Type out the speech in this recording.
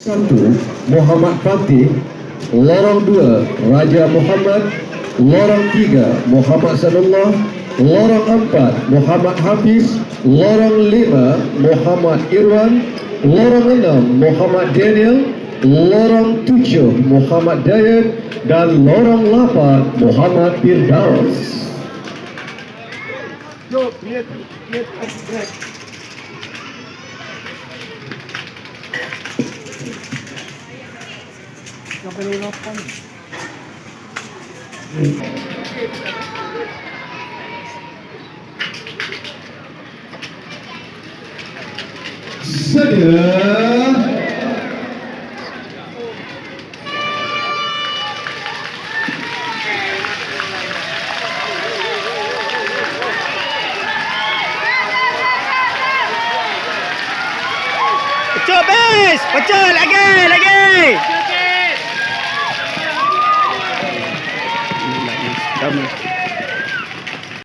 1 Muhammad Fatih, lorong 2 Raja Muhammad, lorong 3 Muhammad Sadullah, lorong 4 Muhammad Hafiz, lorong 5 Muhammad Irwan, lorong 6 Muhammad Daniel, lorong 7 Muhammad Dayat, dan lorong 8 Muhammad Firdaus. Sedia. Pecah bis, pecah lagi. Lagi.